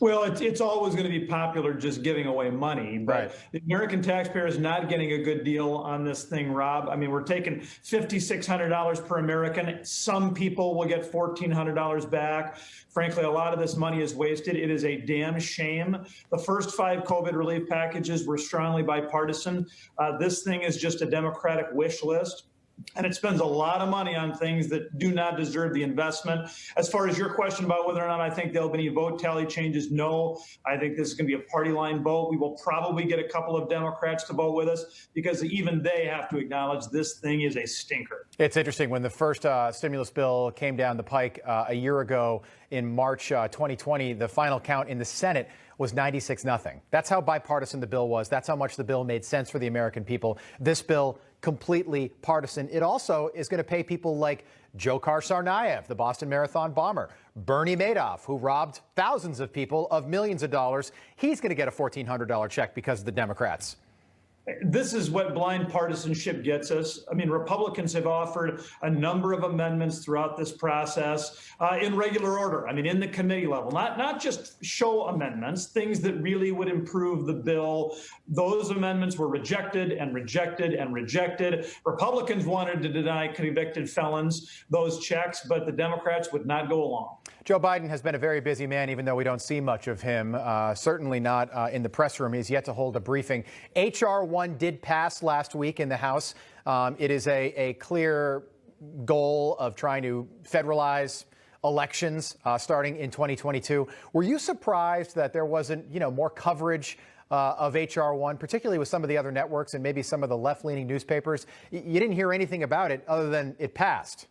Well, it's always going to be popular just giving away money, but Right. the American taxpayer is not getting a good deal on this thing, Rob. I mean, we're taking $5,600 per American. Some people will get $1,400 back. Frankly, a lot of this money is wasted. It is a damn shame. The first 5 COVID relief packages were strongly bipartisan. This thing is just a Democratic wish list. And it spends a lot of money on things that do not deserve the investment. As far as your question about whether or not I think there'll be any vote tally changes, no. I think this is going to be a party line vote. We will probably get a couple of Democrats to vote with us because even they have to acknowledge this thing is a stinker. It's interesting. When the first stimulus bill came down the pike a year ago in March 2020, the final count in the Senate was 96-0. That's how bipartisan the bill was. That's how much the bill made sense for the American people. This bill, completely partisan. It also is going to pay people like Dzhokhar Tsarnaev, the Boston Marathon bomber, Bernie Madoff, who robbed thousands of people of millions of dollars. He's going to get a $1,400 check because of the Democrats. This is what blind partisanship gets us. I mean, Republicans have offered a number of amendments throughout this process in regular order. I mean, in the committee level, not just show amendments, things that really would improve the bill. Those amendments were rejected and rejected and rejected. Republicans wanted to deny convicted felons those checks, but the Democrats would not go along. Joe Biden has been a very busy man, even though we don't see much of him, certainly not in the press room. He's yet to hold a briefing. H.R. 1 did pass last week in the House. It is a clear goal of trying to federalize elections starting in 2022. Were you surprised that there wasn't, more coverage of H.R. 1, particularly with some of the other networks and maybe some of the left-leaning newspapers? You didn't hear anything about it other than it passed.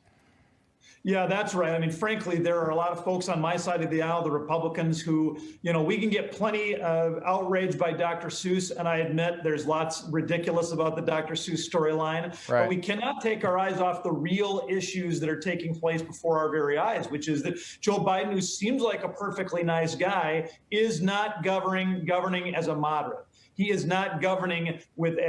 Yeah, that's right. I mean, frankly, there are a lot of folks on my side of the aisle, the Republicans, who, we can get plenty of outrage by Dr. Seuss. And I admit there's lots ridiculous about the Dr. Seuss storyline. Right. But we cannot take our eyes off the real issues that are taking place before our very eyes, which is that Joe Biden, who seems like a perfectly nice guy, is not governing as a moderate. He is not governing with,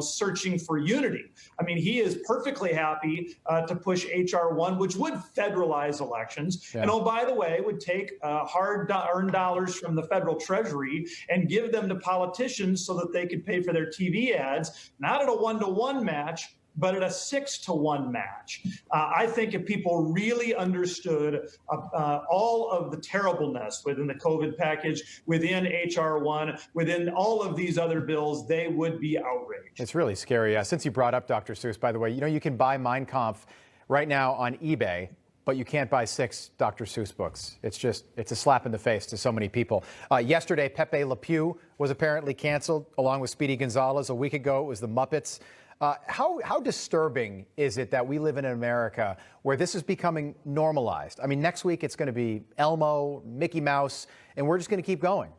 searching for unity. I mean, he is perfectly happy to push H.R. 1, which would federalize elections. Yeah. And, oh, by the way, would take hard-earned dollars from the federal treasury and give them to politicians so that they could pay for their TV ads, not at a 1-to-1 match, but at a 6-to-1 match. I think if people really understood all of the terribleness within the COVID package, within H.R. 1, within all of these other bills, they would be outraged. It's really scary. Since you brought up Dr. Seuss, by the way, you can buy Mein Kampf right now on eBay, but you can't buy 6 Dr. Seuss books. It's a slap in the face to so many people. Yesterday, Pepe Le Pew was apparently canceled, along with Speedy Gonzalez. A week ago, it was the Muppets. How disturbing is it that we live in America where this is becoming normalized? I mean, next week it's going to be Elmo, Mickey Mouse, and we're just going to keep going.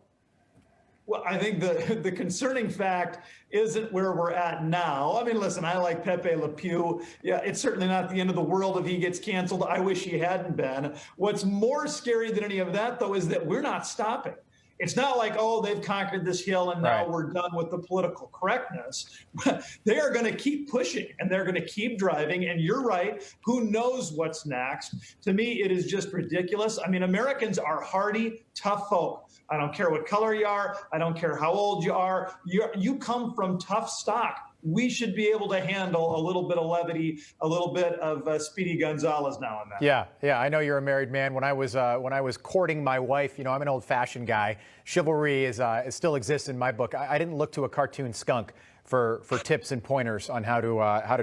Well, I think the concerning fact isn't where we're at now. I mean, listen, I like Pepe Le Pew. Yeah, it's certainly not the end of the world if he gets canceled. I wish he hadn't been. What's more scary than any of that, though, is that we're not stopping. It's not like, oh, they've conquered this hill and now we're done with the political correctness. They are going to keep pushing and they're going to keep driving. And you're right. Who knows what's next? To me, it is just ridiculous. I mean, Americans are hardy, tough folk. I don't care what color you are. I don't care how old you are. You come from tough stock. We should be able to handle a little bit of levity, a little bit of Speedy Gonzalez now and then. Yeah. I know you're a married man. When I was courting my wife, I'm an old-fashioned guy. Chivalry still exists in my book. I didn't look to a cartoon skunk for tips and pointers on how to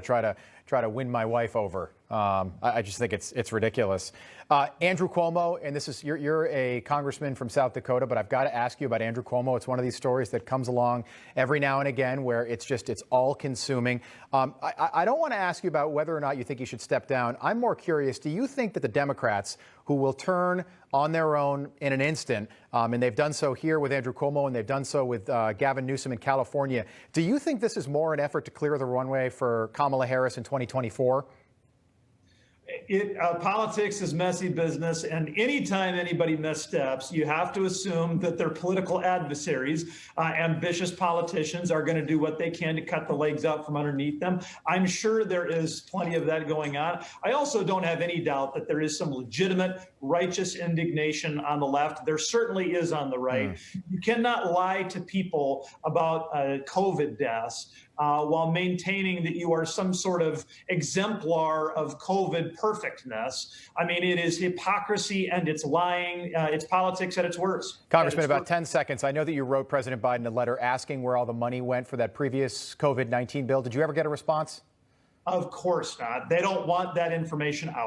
try to win my wife over. I just think it's ridiculous. Andrew Cuomo, and you're a congressman from South Dakota, but I've got to ask you about Andrew Cuomo. It's one of these stories that comes along every now and again where it's all consuming. I don't want to ask you about whether or not you think he should step down. I'm more curious, do you think that the Democrats, who will turn on their own in an instant, and they've done so here with Andrew Cuomo and they've done so with Gavin Newsom in California, do you think this is more an effort to clear the runway for Kamala Harris in 2024? Politics is messy business, and anytime anybody missteps, you have to assume that their political adversaries, ambitious politicians, are going to do what they can to cut the legs out from underneath them. I'm sure there is plenty of that going on. I also don't have any doubt that there is some legitimate, righteous indignation on the left. There certainly is on the right. You cannot lie to people about COVID deaths while maintaining that you are some sort of exemplar of COVID perfectness. I mean, it is hypocrisy and it's lying. It's politics at its worst. Congressman, about 10 seconds. I know that you wrote President Biden a letter asking where all the money went for that previous COVID-19 bill. Did you ever get a response? Of course not. They don't want that information out.